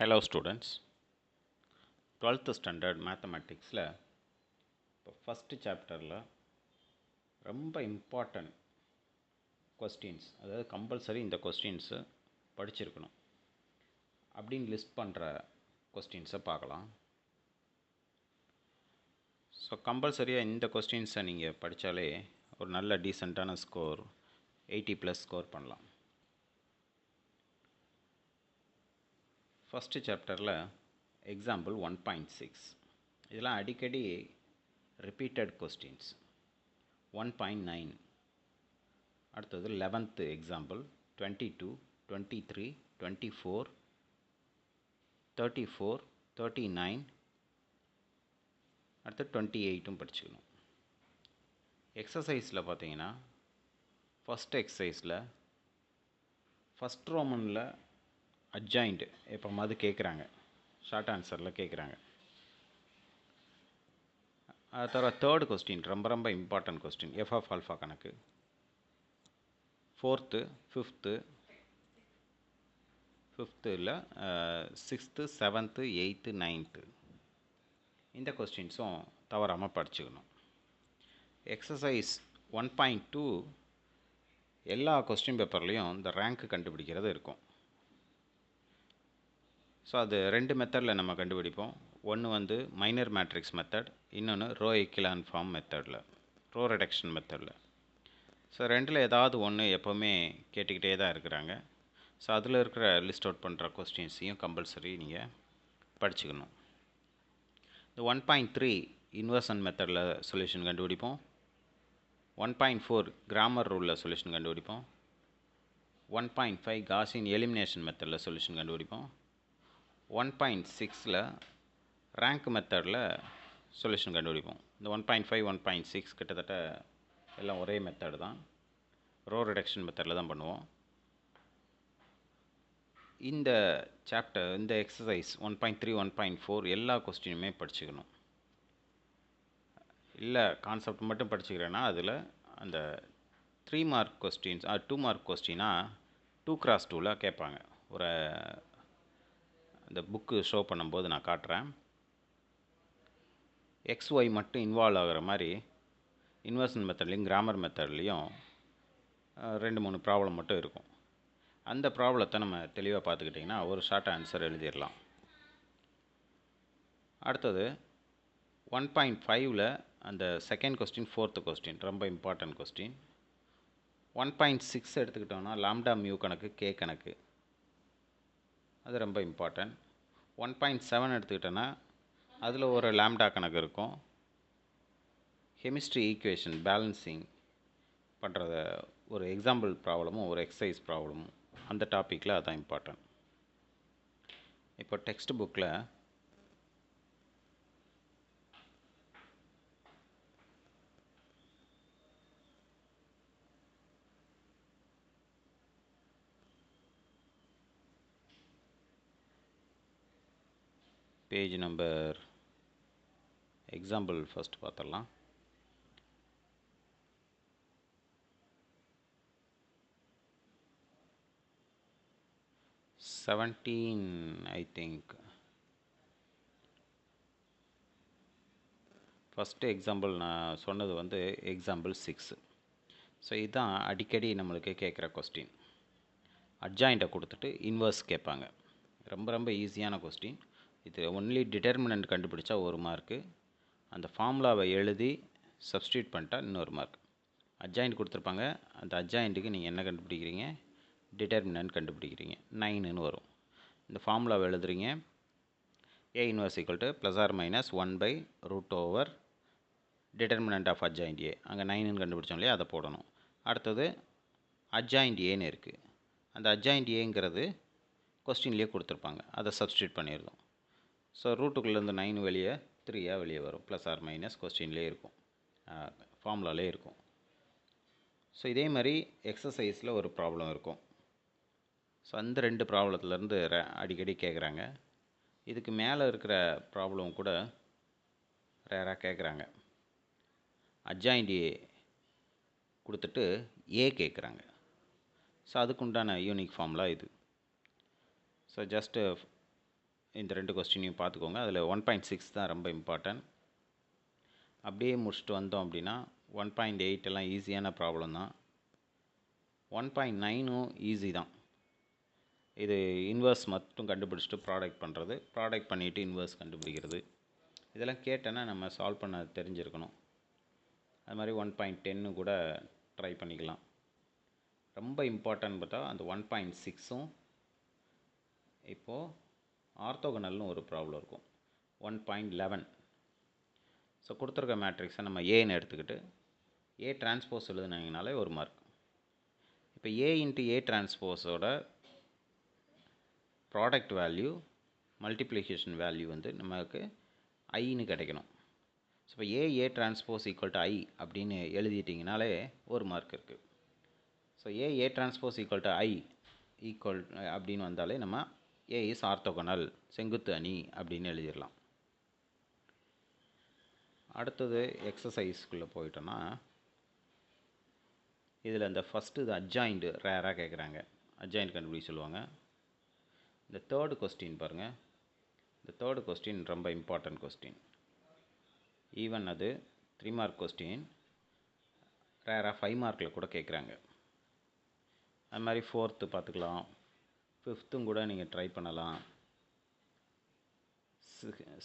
Hello students, 12th standard mathematicsல இப்போ first சாப்டரில் ரொம்ப இம்பார்ட்டன்ட் கொஸ்டின்ஸ், அதாவது கம்பல்சரி இந்த கொஸ்டின்ஸு படிச்சிருக்கணும் அப்படின்னு லிஸ்ட் பண்ணுற கொஸ்டின்ஸை பார்க்கலாம். ஸோ கம்பல்சரியாக இந்த கொஸ்டின்ஸை நீங்கள் படித்தாலே ஒரு நல்ல டீசெண்டான ஸ்கோர் 80+ ஸ்கோர் பண்ணலாம். ஃபஸ்ட்டு சாப்டரில் எக்ஸாம்பிள் 1.6 இதெல்லாம் அடிக்கடி ரிப்பீட்டட் கொஸ்டின்ஸ். 1.9 அடுத்தது 11th எக்ஸாம்பிள் 22, 23, 24, 34, 39 அடுத்து 28 படிச்சுக்கணும். எக்ஸசைஸில் பார்த்தீங்கன்னா ஃபஸ்ட் எக்ஸசைஸில் ஃபஸ்ட் ரோமனில் அட்ஜாயிண்ட் எப்போ மாதிரி கேட்குறாங்க, ஷார்ட் ஆன்சரில் கேட்குறாங்க. அது தவிர தேர்ட் கொஸ்டின் ரொம்ப important question, F of alpha கணக்கு. 4th, 5th, 5th 6th, 7th, 8th, 9th இந்த கொஸ்டின்ஸும் தவறாமல் படிச்சுக்கணும். எக்ஸசைஸ் 1.2 எல்லா கொஸ்டின் பேப்பர்லேயும் இந்த ரேங்க் கண்டுபிடிக்கிறது இருக்கும். ஸோ அது ரெண்டு மெத்தடில் நம்ம கண்டுபிடிப்போம். ஒன்று மைனர் மேட்ரிக்ஸ் மெத்தட், இன்னொன்று ரோ எக்கிலான் ஃபார்ம் மெத்தடில், ரோ ரிடக்ஷன் மெத்தடில். ஸோ ரெண்டில் ஏதாவது ஒன்று எப்போவுமே கேட்டுக்கிட்டே தான் இருக்கிறாங்க. ஸோ அதில் இருக்கிற லிஸ்ட் அவுட் பண்ணுற கொஸ்டின்ஸையும் கம்பல்சரி நீங்கள் படிச்சுக்கணும். இந்த 1.3 இன்வர்ஷன் மெத்தடில் சொல்யூஷன் கண்டுபிடிப்போம். 1.4 கிராமர் ரூலில் சொல்யூஷன் கண்டுபிடிப்போம். 1.5 காஸியன் எலிமினேஷன் மெத்தடில் சொல்யூஷன் கண்டுபிடிப்போம். 1.6 ரேங்க் மெத்தடில் சொல்யூஷன் கண்டுபிடிப்போம். இந்த 1.5, 1.6 கிட்டத்தட்ட எல்லாம் ஒரே மெத்தடு தான், ரோ ரிடக்ஷன் மெத்தடில் தான் பண்ணுவோம். இந்த சாப்டர், இந்த எக்ஸசைஸ் 1.3, 1.4 எல்லா கொஸ்டினுமே படிச்சுக்கணும். இல்லை கான்செப்ட் மட்டும் படிச்சுக்கிறேன்னா அதில் அந்த 3 மார்க் கொஸ்டின்ஸ் 2 மார்க் கொஸ்டினாக 2x2 கேட்பாங்க. ஒரு அந்த புக்கு ஷோ பண்ணும்போது நான் காட்டுறேன். XY மட்டும் இன்வால்வ் ஆகிற மாதிரி இன்வர்ஷன் மெத்தட்லேயும் கிராமர் மெத்தட்லேயும் 2-3 ப்ராப்ளம் மட்டும் இருக்கும். அந்த ப்ராப்ளத்தை நம்ம தெளிவாக பார்த்துக்கிட்டிங்கன்னா ஒரு ஷார்ட் ஆன்சர் எழுதிடலாம். அடுத்தது 1.5 அந்த செகண்ட் கொஸ்டின், 4th கொஸ்டின் ரொம்ப இம்பார்ட்டன்ட் கொஸ்டின். 1.6 எடுத்துக்கிட்டோம்னா லாம்டா மியூ கணக்கு, கே கணக்கு, அது ரொம்ப இம்பார்ட்டன்ட். 1.7 எடுத்துக்கிட்டோன்னா அதில் ஒரு லாம்டா கணக்கு இருக்கும். கெமிஸ்ட்ரி ஈக்குவேஷன் பேலன்சிங் பண்ணுறத ஒரு எக்ஸாம்பிள் ப்ராப்ளமும் ஒரு எக்ஸசைஸ் ப்ராப்ளமும், அந்த டாப்பிக்கில் அதான் இம்பார்ட்டன்ட். இப்போ டெக்ஸ்ட் புக்கில் பேஜ் நம்பர் எக்ஸாம்பிள் ஃபஸ்ட் பார்த்துடலாம். ஐ திங்க் ஃபஸ்ட்டு எக்ஸாம்பிள் நான் சொன்னது எக்ஸாம்பிள் 6. ஸோ இதுதான் அடிக்கடி நம்மளுக்கு கேட்குற கொஸ்டின். அட்ஜாயிண்ட்டை கொடுத்துட்டு இன்வர்ஸ் கேட்பாங்க. ரொம்ப ஈஸியான கொஸ்டின் இது. ஒன்லி டிட்டர்மினன்ட் கண்டுபிடிச்சா 1 மார்க்கு, அந்த ஃபார்முலாவை எழுதி சப்ஸ்டியூட் பண்ணிட்டா இன்னொரு மார்க். அட்ஜாயிண்ட் கொடுத்துருப்பாங்க, அந்த அட்ஜாயிண்ட்டுக்கு நீங்கள் என்ன கண்டுபிடிக்கிறீங்க, டிட்டர்மினன்ட் கண்டுபிடிக்கிறீங்க, 9ன்னு வரும். இந்த ஃபார்முலாவை எழுதுறீங்க, A inverse equal to +or-1/√over determinant of adjoint A. அங்கே 9ன்னு கண்டுபிடிச்சோம் இல்லையா, அதை போடணும். அடுத்தது அட்ஜாயிண்ட் ஏன்னு இருக்குது, அந்த அட்ஜாயிண்ட் ஏங்கிறது கொஸ்டின்லேயே கொடுத்துருப்பாங்க, அதை சப்ஸ்டியூட் பண்ணிடுறோம். ஸோ ரூட்டுக்குள்ளேருந்து 9 வெளியே 3 வெளியே வரும், +or- கொஸ்டின்லேயே இருக்கும், ஃபார்முலாலே இருக்கும். ஸோ இதே மாதிரி எக்ஸசைஸில் ஒரு ப்ராப்ளம் இருக்கும். ஸோ அந்த 2 ப்ராப்ளத்துலேருந்து அடிக்கடி கேட்குறாங்க. இதுக்கு மேலே இருக்கிற ப்ராப்ளம் கூட ரேராக கேட்குறாங்க. அட்ஜாயிண்ட் ஏ கொடுத்துட்டு ஏ கேட்குறாங்க. ஸோ அதுக்குண்டான யூனிக் ஃபார்முலா இது. ஸோ ஜஸ்ட்டு இந்த 2 கொஸ்டினையும் பார்த்துக்கோங்க. அதில் 1.6 தான் ரொம்ப இம்பார்ட்டன்ட். அப்படியே முடிச்சுட்டு வந்தோம் அப்படின்னா 1.8 எல்லாம் ஈஸியான ப்ராப்ளம் தான். 1.9ம் ஈஸி தான். இது இன்வர்ஸ் மட்டும் கண்டுபிடிச்சிட்டு ப்ராடக்ட் பண்ணுறது, ப்ராடக்ட் பண்ணிவிட்டு இன்வர்ஸ் கண்டுபிடிக்கிறது. இதெல்லாம் கேட்டேன்னா நம்ம சால்வ் பண்ண தெரிஞ்சிருக்கணும். அது மாதிரி 1.10 கூட ட்ரை பண்ணிக்கலாம். ரொம்ப இம்பார்ட்டன்ட் பார்த்தா அந்த 1.6ம் இப்போது ஆர்த்தோகனல்னு ஒரு ப்ராப்ளம் இருக்கும் 1.11. ஸோ கொடுத்துருக்க மேட்ரிக்ஸை நம்ம ஏன்னு எடுத்துக்கிட்டு ஏ டிரான்ஸ்போஸ் எழுதுனீங்கனாலே ஒரு மார்க். இப்போ A into A டிரான்ஸ்போஸோட product value multiplication value வந்து நமக்கு ஐன்னு கிடைக்கணும். ஸோ இப்போ ஏ டிரான்ஸ்போஸ் ஈக்குவல் டு ஐ அப்படின்னு எழுதிட்டிங்கனாலே ஒரு மார்க் இருக்குது. So A transpose equal to I equal அப்படின்னு வந்தாலே நம்ம ஏ இஸ் ஆர்த்தோகனல் செங்குத்து அணி அப்படின்னு எழுதிடலாம். அடுத்தது எக்ஸசைஸ்க்குள்ளே போயிட்டோன்னா இதில் இந்த ஃபஸ்ட்டு இது அட்ஜாயிண்ட் ரேராக கேட்குறாங்க. அட்ஜாயிண்ட் கண்டுபிடிக்க சொல்லுவாங்க. இந்த தேர்டு கொஸ்டின் பாருங்கள். இந்த தேர்டு கொஸ்டின் ரொம்ப இம்பார்ட்டன்ட் கொஸ்டின். ஈவன் அது 3 மார்க் கொஸ்டின், ரேராக 5 மார்க்கில் கூட கேட்குறாங்க. அது மாதிரி 4th பார்த்துக்கலாம், 5th கூட நீங்கள் ட்ரை பண்ணலாம்,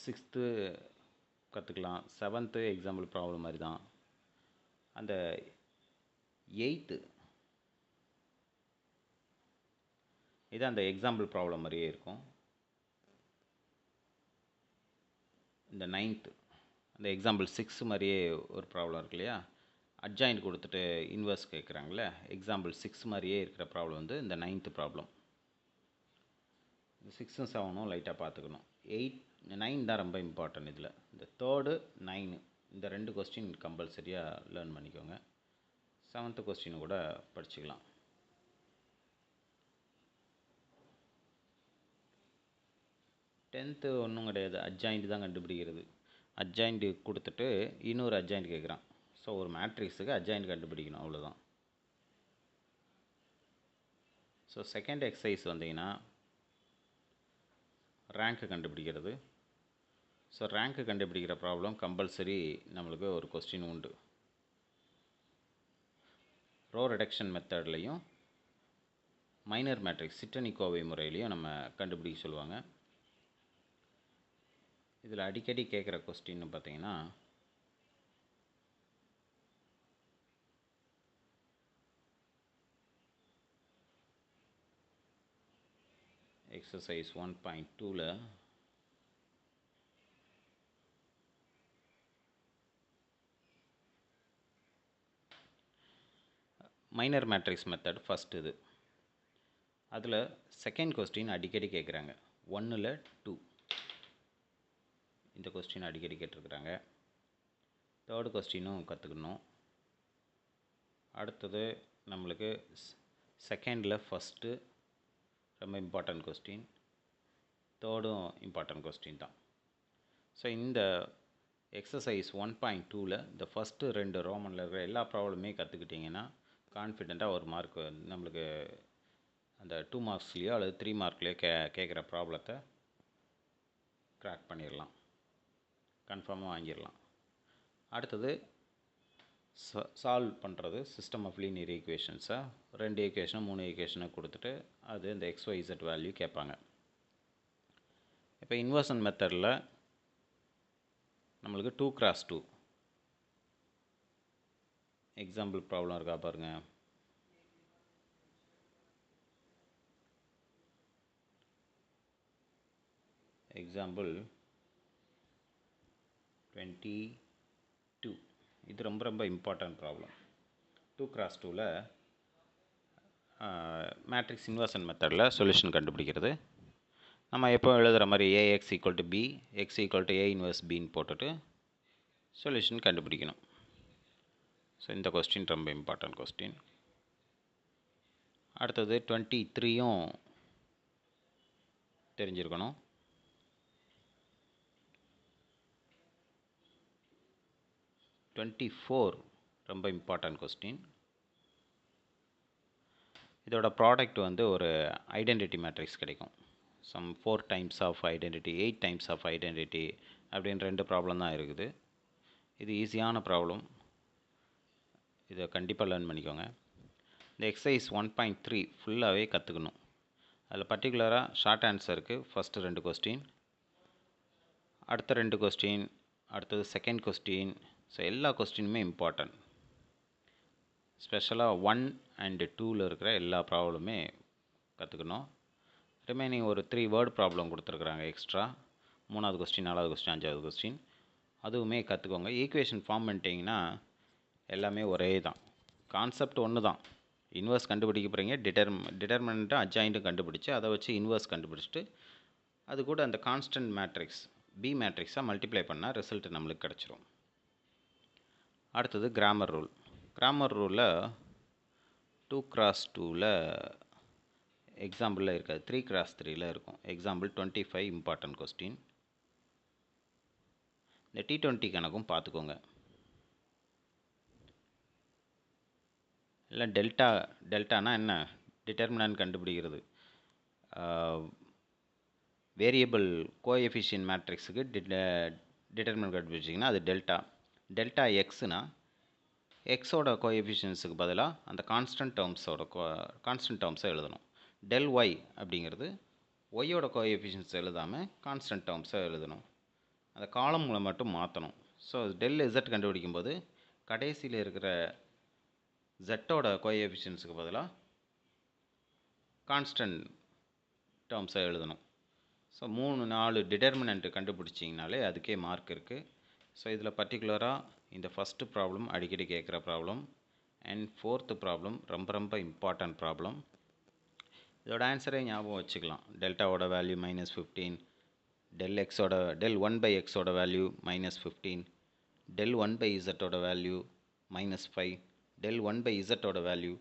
6th கற்றுக்கலாம், 7th எக்ஸாம்பிள் ப்ராப்ளம் மாதிரி தான். அந்த 8th இது அந்த எக்ஸாம்பிள் ப்ராப்ளம் மாதிரியே இருக்கும். இந்த 9th அந்த எக்ஸாம்பிள் 6 மாதிரியே ஒரு ப்ராப்ளம் இருக்கு இல்லையா, அட்ஜாயிண்ட் கொடுத்துட்டு இன்வர்ஸ் கேட்குறாங்களே, எக்ஸாம்பிள் 6 மாதிரியே இருக்கிற ப்ராப்ளம் வந்து இந்த 9th ப்ராப்ளம். இந்த 6ம் 7ம் லைட்டாக பார்த்துக்கணும். 9 தான் ரொம்ப இம்பார்ட்டன்ட். இதில் இந்த 3rd 9 இந்த 2 கொஸ்டின் கம்பல்சரியாக லேர்ன் பண்ணிக்கோங்க. 7th கொஸ்டின் கூட படிச்சுக்கலாம். டென்த்து ஒன்றும் கிடையாது, அட்ஜாயிண்ட் தான் கண்டுபிடிக்கிறது. அட்ஜாயிண்ட் கொடுத்துட்டு இன்னொரு அட்ஜாயிண்ட் கேட்குறான். ஸோ ஒரு மேட்ரிக்ஸுக்கு அட்ஜாயிண்ட் கண்டுபிடிக்கணும், அவ்வளோதான். ஸோ செகண்ட் எக்ஸசைஸ் வந்தீங்கன்னா ரேங்க்கு கண்டுபிடிக்கிறது. ஸோ ரேங்க்கு கண்டுபிடிக்கிற ப்ராப்ளம் கம்பல்சரி நம்மளுக்கு ஒரு கொஸ்டின் உண்டு. ரோ ரிடக்ஷன் மெத்தட்லையும் மைனர் மேட்ரிக்ஸ் சிற்றணிக்கோவை முறையிலையும் நம்ம கண்டுபிடிக்க சொல்லுவாங்க. இதில் அடிக்கடி கேட்குற கொஸ்டின்னு பார்த்தீங்கன்னா எக்ஸசைஸ் 1.2ல் மைனர் மேட்ரிக்ஸ் மெத்தட் ஃபஸ்ட். இது அதில் செகண்ட் கொஸ்டின் அடிக்கடி கேட்குறாங்க. 1ல் 2 இந்த கொஸ்டின் அடிக்கடி கேட்டிருக்கிறாங்க. தேர்டு கொஸ்டினும் கற்றுக்கணும். அடுத்தது நம்மளுக்கு செகண்டில் ஃபஸ்ட்டு ரொம்ப இம்பார்ட்டன்ட் கொஸ்டின், தேர்டும் இம்பார்ட்டன்ட் கொஸ்டின் தான். ஸோ இந்த எக்ஸசைஸ் 1.2ல் இந்த ஃபஸ்ட்டு 2 ரோமனில் இருக்கிற எல்லா ப்ராப்ளமே கற்றுக்கிட்டிங்கன்னா கான்ஃபிடெண்ட்டாக ஒரு மார்க் நம்மளுக்கு அந்த 2 மார்க்ஸ்லேயோ அல்லது 3 மார்க்லேயோ கேட்குற ப்ராப்ளத்தை க்ராக் பண்ணிடலாம், கன்ஃபார்மாக வாங்கிடலாம். அடுத்தது சால்வ் பண்ணுறது சிஸ்டம் ஆஃப் லீனியர் ஈக்குவேஷன்ஸை 2 ஈக்குவேஷனும் 3 ஈக்குவேஷனும் கொடுத்துட்டு அது இந்த XYZ வேல்யூ கேட்பாங்க. இப்போ இன்வர்ஷன் மெத்தடில் நம்மளுக்கு 2x2 எக்ஸாம்பிள் ப்ராப்ளம் இருக்கா பாருங்கள். எக்ஸாம்பிள் 22 இது ரொம்ப ரொம்ப இம்பார்ட்டன்ட் ப்ராப்ளம். 2x2ல் மேட்ரிக்ஸ் இன்வர்ஷன் மெத்தடில் சொல்யூஷன் கண்டுபிடிக்கிறது. நம்ம எப்போ எழுதுகிற மாதிரி AX = B, X = A inverse பின்னு போட்டுட்டு சொல்யூஷன் கண்டுபிடிக்கணும். ஸோ இந்த கொஸ்டின் ரொம்ப இம்பார்ட்டன்ட் கொஸ்டின். அடுத்தது 23யும் தெரிஞ்சிருக்கணும். ரொம்ப இம்பார்ட்டன்ட் கொஸ்டின். இதோட ப்ராடக்ட் வந்து ஒரு ஐடென்டிட்டி மேட்ரிக்ஸ் கிடைக்கும். Some 4 times of identity 8 times of identity அப்படின்னு 2 ப்ராப்ளம் தான் இருக்குது. இது ஈஸியான ப்ராப்ளம், இதை கண்டிப்பாக லேர்ன் பண்ணிக்கோங்க. இந்த எக்ஸசைஸ் 1.3 ஃபுல்லாகவே கற்றுக்கணும். அதில் பர்டிகுலராக ஷார்ட் ஆன்சருக்கு ஃபஸ்ட்டு 2 கொஸ்டின், அடுத்த 2 கொஸ்டின், அடுத்தது செகண்ட் கொஸ்டின். ஸோ எல்லா கொஸ்டினுமே இம்பார்ட்டன்ட். ஸ்பெஷலாக 1 அண்டு 2ல் இருக்கிற எல்லா ப்ராப்ளமே கற்றுக்கணும். ரிமைனிங் ஒரு 3 வேர்டு ப்ராப்ளம் கொடுத்துருக்குறாங்க எக்ஸ்ட்ரா, 3வது கொஸ்டின், 4வது கொஸ்டின், 5வது கொஸ்டின், அதுவுமே கற்றுக்கோங்க. ஈக்குவேஷன் ஃபார்ம் பண்ணிட்டீங்கன்னா எல்லாமே ஒரே தான், கான்செப்ட் ஒன்று தான். இன்வர்ஸ் கண்டுபிடிக்க போகிறீங்க, டிட்டர்மினண்ட்டும் அட்ஜாயிண்ட்டும் கண்டுபிடிச்சி அதை வச்சு இன்வர்ஸ் கண்டுபிடிச்சிட்டு அது கூட அந்த கான்ஸ்டன்ட் மேட்ரிக்ஸ் பி மேட்ரிக்ஸாக மல்டிப்ளை பண்ணால் ரிசல்ட் நம்மளுக்கு கிடச்சிரும். அடுத்தது கிராமர் ரூல். கிராமர் ரூலில் 2x2ல் எக்ஸாம்பிளில் இருக்காது, 3x3ல் இருக்கும். Example 25 important question. இந்த T20 கணக்கும் பார்த்துக்கோங்க. இல்லை டெல்டானா என்ன, டிட்டர்மினன்ட் கண்டுபிடிக்கிறது. வேரியபிள் கோஎஃபிஷியன்ட் மேட்ரிக்ஸுக்கு டிட்டர்மினன்ட் கண்டுபிடிச்சிங்கன்னா அது டெல்டா எக்ஸ்னா எக்ஸோட கோஎஃபிஷியன்ஸுக்கு பதிலாக அந்த கான்ஸ்டன்ட் டேர்ம்ஸை எழுதணும். டெல் ஒய் அப்படிங்கிறது ஒய்யோட கோஎஃபிஷியன்ஸ் எழுதாமல் கான்ஸ்டன்ட் டேர்ம்ஸை எழுதணும். அந்த காலம்களை மட்டும் மாற்றணும். ஸோ டெல் இசட் கண்டுபிடிக்கும் போது கடைசியில் இருக்கிற ஜெட்டோட கோஎஃபிஷியன்ஸுக்கு பதிலாக கான்ஸ்டன்ட் டேர்ம்ஸை எழுதணும். ஸோ 3-4 டிட்டர்மினன்ட் கண்டுபிடிச்சிங்கனாலே அதுக்கே மார்க் இருக்குது. ஸோ இதில் பர்டிகுலராக இந்த ஃபஸ்ட்டு ப்ராப்ளம் அடிக்கடி கேட்குற ப்ராப்ளம், அண்ட் 4th ப்ராப்ளம் ரொம்ப ரொம்ப இம்பார்ட்டன்ட் ப்ராப்ளம். இதோட ஆன்சரே ஞாபகம் வச்சுக்கலாம். டெல்டாவோட வேல்யூ -15, டெல் 1/xோட வேல்யூ -15, டெல் 1/zோட வேல்யூ -5, டெல் 1/zோட value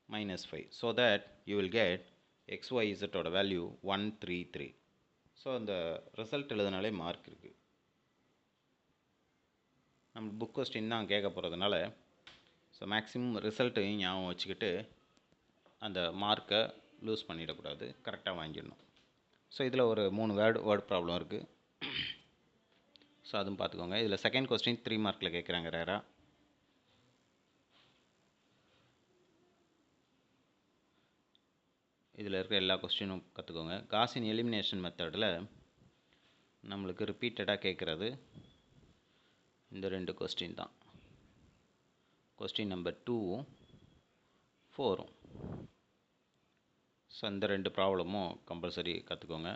-5. So that you will get xyzோட வேல்யூ 133. ஸோ அந்த ரிசல்ட் எழுதுனாலே மார்க் இருக்குது. நம்ம புக் கொஸ்டின் தான் கேட்க போகிறதுனால ஸோ மேக்ஸிமம் ரிசல்ட்டையும் ஞாபகம் வச்சுக்கிட்டு அந்த மார்க்கை லூஸ் பண்ணிடக்கூடாது, கரெக்டாக வாங்கிடணும். ஸோ இதில் ஒரு 3 வேர்டு ப்ராப்ளம் இருக்குது. ஸோ அதுவும் பார்த்துக்கோங்க. இதில் செகண்ட் கொஸ்டின் 3 மார்க்கில் கேட்குறாங்க ரேரா. இதில் இருக்கிற எல்லா கொஸ்டினும் கற்றுக்கோங்க. காஸின் எலிமினேஷன் மெத்தடில் நம்மளுக்கு ரிப்பீட்டடாக கேட்குறது இந்த 2 கொஸ்டின் தான். கொஸ்டின் நம்பர் 2ம் 4ம். ஸோ இந்த 2 ப்ராப்ளமும் கம்பல்சரி கற்றுக்கோங்க.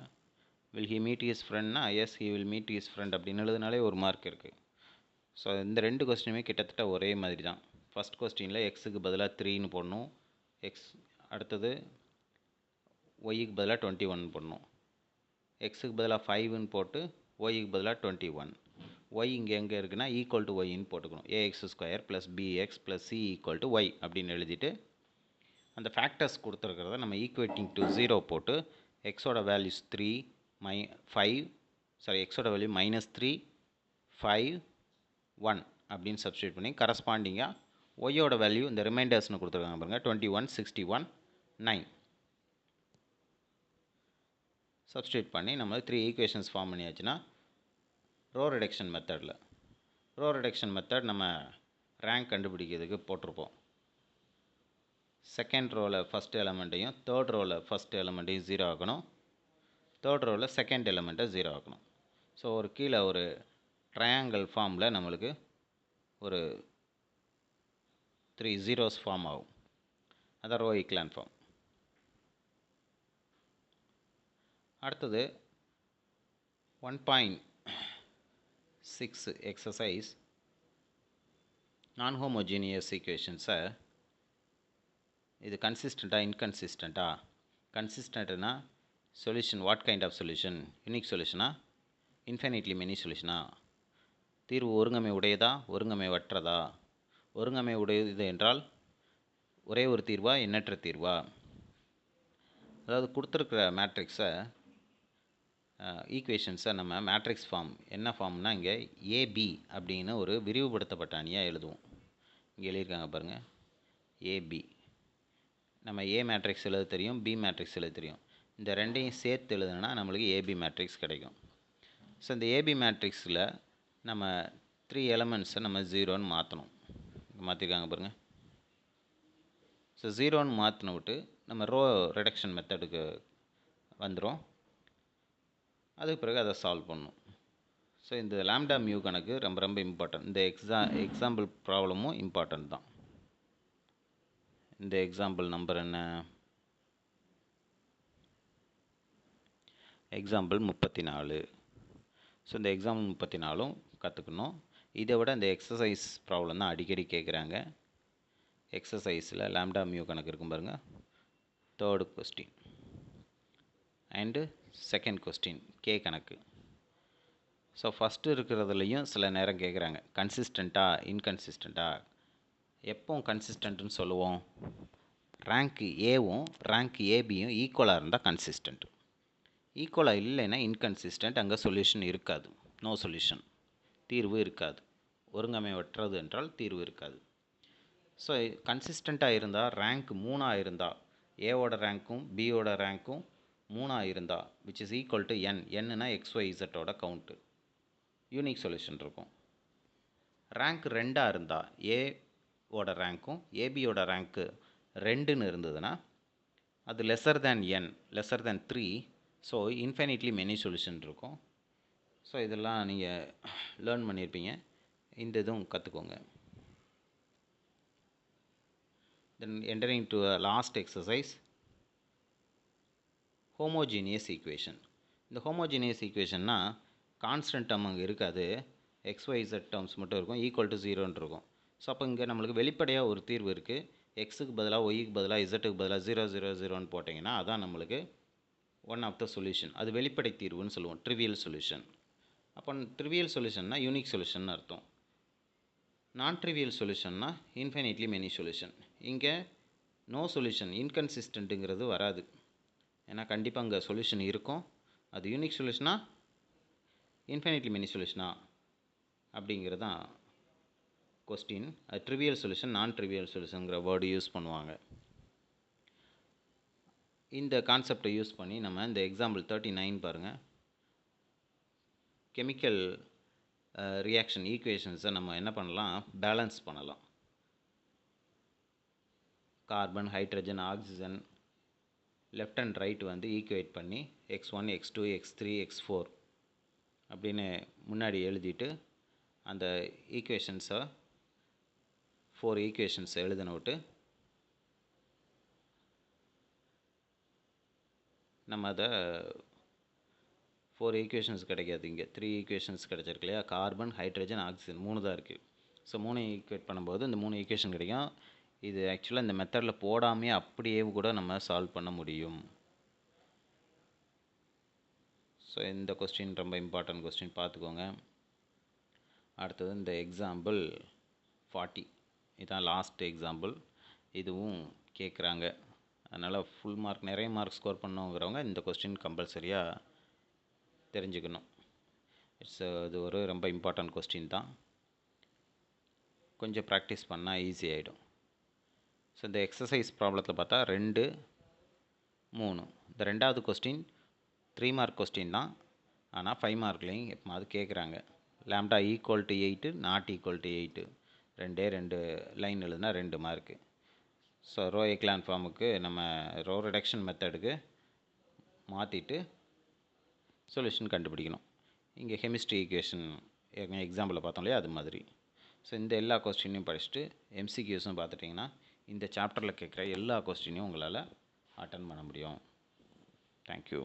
வில் ஹி மீட் ஹிஸ் ஃப்ரெண்ட்னா yes he will meet his friend அப்படின்னு எழுதுனாலே ஒரு மார்க் இருக்குது. ஸோ இந்த 2 கொஸ்டினுமே கிட்டத்தட்ட ஒரே மாதிரி தான். ஃபஸ்ட் கொஸ்டினில் எக்ஸுக்கு பதிலாக 3ன்னு போடணும், அடுத்தது ஒய்க்கு பதிலாக 21 போடணும். எக்ஸுக்கு பதிலாக 5ன்னு போட்டு ஒய்க்கு பதிலாக 21. ஒய் இங்கே எங்கே இருக்குன்னா ஈக்குவல் டு ஒய்ன்னு போட்டுக்கணும். ax² + bx + c = y அப்படின்னு எழுதிட்டு அந்த ஃபேக்டர்ஸ் கொடுத்துருக்கிறத நம்ம ஈக்குவேட்டிங் டு 0 போட்டு எக்ஸோட வேல்யூஸ் 3 எக்ஸோட வேல்யூ -3 5 1 அப்படின்னு சப்ஸ்டியூட் பண்ணி கரஸ்பாண்டிங்காக ஒய்யோட வேல்யூ இந்த ரிமைண்டர்ஸ்னு கொடுத்துருக்காங்க பாருங்கள், 21 61 9 சப்ஸ்டியூட் பண்ணி நம்ம 3 ஈக்குவேஷன்ஸ் ஃபார்ம் பண்ணியாச்சுன்னா ரோ ரிடக்ஷன் மெத்தட் நம்ம ரேங்க் கண்டுபிடிக்கிறதுக்கு போட்டிருப்போம். செகண்ட் ரோவில் ஃபஸ்ட் எலமெண்ட்டையும் தேர்ட் ரோவில் ஃபஸ்ட் எலமெண்ட்டையும் 0 ஆக்கணும், தேர்ட் ரோவில் செகண்ட் எலமெண்ட்டை 0 ஆக்கணும். ஸோ ஒரு கீழே ஒரு ட்ரையாங்கிள் ஃபார்மில் நம்மளுக்கு ஒரு 3 zeros ஃபார்ம் ஆகும். அதான் ரோ ஈக்லான் ஃபார்ம். அடுத்தது 1.6 எக்ஸசைஸ் நான் ஹோமோஜீனியஸ் ஈக்குவேஷன்ஸை இது கன்சிஸ்டண்ட்டாக இன்கன்சிஸ்டண்ட்டாக, கன்சிஸ்டண்ட்னா solution what kind of solution, unique சொல்யூஷனா இன்ஃபைனைட்லி மெனி சொல்யூஷனா, தீர்வு ஒருங்கமை உடையதா ஒருங்கமைவற்றதா, ஒருங்கமை உடையது என்றால் ஒரே ஒரு தீர்வா எண்ணற்ற தீர்வா. அதாவது கொடுத்துருக்கிற மேட்ரிக்ஸை ஈக்குவேஷன்ஸை நம்ம மேட்ரிக்ஸ் ஃபார்ம் என்ன ஃபார்ம்னா இங்கே ஏபி அப்படின்னு ஒரு விரிவுபடுத்தப்பட்ட அணியாக எழுதுவோம். இங்கே எழுதியிருக்காங்க பாருங்கள், ஏபி. நம்ம ஏ மேட்ரிக்ஸ் எழுத தெரியும், பி மேட்ரிக்ஸ் எழுத தெரியும். இந்த ரெண்டையும் சேர்த்து எழுதுனா நம்மளுக்கு ஏபி மேட்ரிக்ஸ் கிடைக்கும். ஸோ இந்த ஏபி மேட்ரிக்ஸில் நம்ம 3 எலமெண்ட்ஸை நம்ம 0ன்னு மாற்றணும். மாற்றிருக்காங்க பாருங்கள். ஸோ 0ன்னு மாற்றின விட்டு நம்ம ரோ ரிடக்ஷன் மெத்தடுக்கு வந்துடும். அதுக்கு பிறகு அதை சால்வ் பண்ணணும். ஸோ இந்த லாம்டா மியூ கணக்கு ரொம்ப ரொம்ப இம்பார்ட்டன்ட். இந்த எக்ஸாம்பிள் ப்ராப்ளமும் இம்பார்ட்டன்ட் தான். இந்த எக்ஸாம்பிள் நம்பர் என்ன? எக்ஸாம்பிள் 34. ஸோ இந்த எக்ஸாம்பிள் 34ம் கற்றுக்கணும். இதை விட இந்த எக்ஸசைஸ் ப்ராப்ளம் தான் அடிக்கடி கேட்குறாங்க. எக்ஸசைஸில் லாம்டா மியூ கணக்கு இருக்கும் பாருங்கள். 3rd question and 2nd question K கணக்கு. ஸோ ஃபஸ்ட்டு இருக்கிறதுலையும் சில நேரம் கேட்குறாங்க, கன்சிஸ்டண்ட்டாக இன்கன்சிஸ்டண்ட்டாக. எப்போ கன்சிஸ்டண்ட்டுன்னு சொல்லுவோம்? ரேங்க் ஏவும் ரேங்க் ஏபியும் ஈக்குவலாக இருந்தால் கன்சிஸ்டண்ட். ஈக்குவலாக இல்லைன்னா இன்கன்சிஸ்டண்ட். அங்கே சொல்யூஷன் இருக்காது. நோ சொல்யூஷன், தீர்வு இருக்காது. ஒருங்கமைவற்றது என்றால் தீர்வு இருக்காது. ஸோ கன்சிஸ்டண்ட்டாக இருந்தால் ரேங்க் 3ஆக இருந்தால், ஏவோட ரேங்க்கும் பியோட ரேங்க்கும் 3ஆக இருந்தால் which is equal to N. என்னன்னா XYZோட கவுண்ட்டு, யூனிக் சொல்யூஷன் இருக்கும். ரேங்க் 2ஆக இருந்தால், ஏவோட ரேங்க்கும் ஏபியோட ரேங்க்கு 2ன்னு இருந்ததுன்னா அது lesser than N, lesser than 3. So infinitely many solution இருக்கும். ஸோ இதெல்லாம் நீங்கள் லேர்ன் பண்ணியிருப்பீங்க. இந்த இதுவும் கற்றுக்கோங்க. Then entering to last exercise, homogeneous equation. இந்த ஹோமோஜீனியஸ் ஈக்குவேஷன்னா கான்ஸ்டன்ட் டேர்ம் அங்கே இருக்காது, XYZ டேர்ம்ஸ் மட்டும் இருக்கும், ஈக்குவல் டு 0ன்னு இருக்கும். ஸோ அப்போ இங்கே நம்மளுக்கு வெளிப்படையாக ஒரு தீர்வு இருக்குது. எக்ஸுக்கு பதிலாக ஒய்க்கு பதிலாக இசட்டுக்கு பதிலாக 0 0 0ன்னு போட்டிங்கன்னா அதான் நம்மளுக்கு ஒன் ஆஃப் த சொல்யூஷன். அது வெளிப்படை தீர்வுன்னு சொல்லுவோம், ட்ரிவியல் சொல்யூஷன். அப்போ ட்ரிவியல் சொல்யூஷன்னா யூனிக் சொல்யூஷன் அர்த்தம். நான் ட்ரிவியல் சொல்யூஷன்னா இன்ஃபைனிட்லி மெனி சொல்யூஷன். இங்கே நோ சொல்யூஷன், இன்கன்சிஸ்டண்ட்டுங்கிறது வராது. ஏன்னா கண்டிப்பாக அங்கே சொல்யூஷன் இருக்கும். அது யூனிக் சொல்யூஷனா இன்ஃபைனிட்லி மெனி சொல்யூஷனா அப்படிங்கிறது தான் கொஸ்டின். அது ட்ரிவியல் சொல்யூஷன் நான் ட்ரிவியல் சொல்யூஷனுங்கிற வேர்டு யூஸ் பண்ணுவாங்க. இந்த கான்செப்டை யூஸ் பண்ணி நம்ம இந்த எக்ஸாம்பிள் 39 பாருங்கள். கெமிக்கல் ரியாக்ஷன் ஈக்குவேஷன்ஸை நம்ம என்ன பண்ணலாம், பேலன்ஸ் பண்ணலாம். Carbon, hydrogen, oxygen left and right வந்து ஈக்குவேட் பண்ணி x1 x2 x3 x4 அப்படின்னு முன்னாடி எழுதிட்டு அந்த ஈக்குவேஷன்ஸை 4 ஈக்குவேஷன்ஸை எழுதின விட்டு நம்ம அதை 4 ஈக்குவேஷன்ஸ் கிடைக்காது. இங்கே 3 ஈக்குவேஷன்ஸ் கிடைச்சிருக்கு இல்லையா? கார்பன், ஹைட்ரஜன், ஆக்சிஜன் 3 தான் இருக்குது. ஸோ 3 ஈக்குவேட் பண்ணும்போது இந்த 3 ஈக்குவேஷன் கிடைக்கும். இது ஆக்சுவலாக இந்த மெத்தடில் போடாமே அப்படியே கூட நம்ம சால்வ் பண்ண முடியும். ஸோ இந்த கொஸ்டின் ரொம்ப இம்பார்ட்டன்ட் கொஸ்டின், பார்த்துக்கோங்க. அடுத்தது இந்த எக்ஸாம்பிள் 40, இதுதான் லாஸ்ட் எக்ஸாம்பிள். இதுவும் கேட்குறாங்க. அதனால் ஃபுல் மார்க், நிறைய மார்க் ஸ்கோர் பண்ணுங்கிறவங்க இந்த கொஸ்டின் கம்பல்சரியாக தெரிஞ்சுக்கணும். இது ஒரு ரொம்ப இம்பார்ட்டன்ட் கொஸ்டின் தான். கொஞ்சம் ப்ராக்டிஸ் பண்ணால் ஈஸி ஆகிடும். ஸோ இந்த எக்ஸசைஸ் ப்ராப்ளத்தில் பார்த்தா 2, 3. இந்த ரெண்டாவது கொஸ்டின் 3 மார்க் கொஸ்டின் தான். ஆனால் 5 மார்க்லேயும் எப்போது கேட்குறாங்க. Lambda equal to 8, not equal to 8, 2 line எழுதுனா 2 மார்க்கு. ஸோ ரோ எக்லான் ஃபார்முக்கு நம்ம ரோ ரிடக்ஷன் மெத்தடுக்கு மாற்றிட்டு சொல்யூஷன் கண்டுபிடிக்கணும். இங்கே கெமிஸ்ட்ரி ஈக்குவேஷன் ஏற்கனவே எக்ஸாம்பிளில் பார்த்தோம் இல்லையா, அது மாதிரி. ஸோ இந்த எல்லா கொஸ்டினையும் படிச்சுட்டு MCQஸும் பார்த்துட்டிங்கன்னா இந்த சாப்டரில் கேட்குற எல்லா கொஸ்டினையும் உங்களால் அட்டன் பண்ண முடியும். தேங்க்யூ.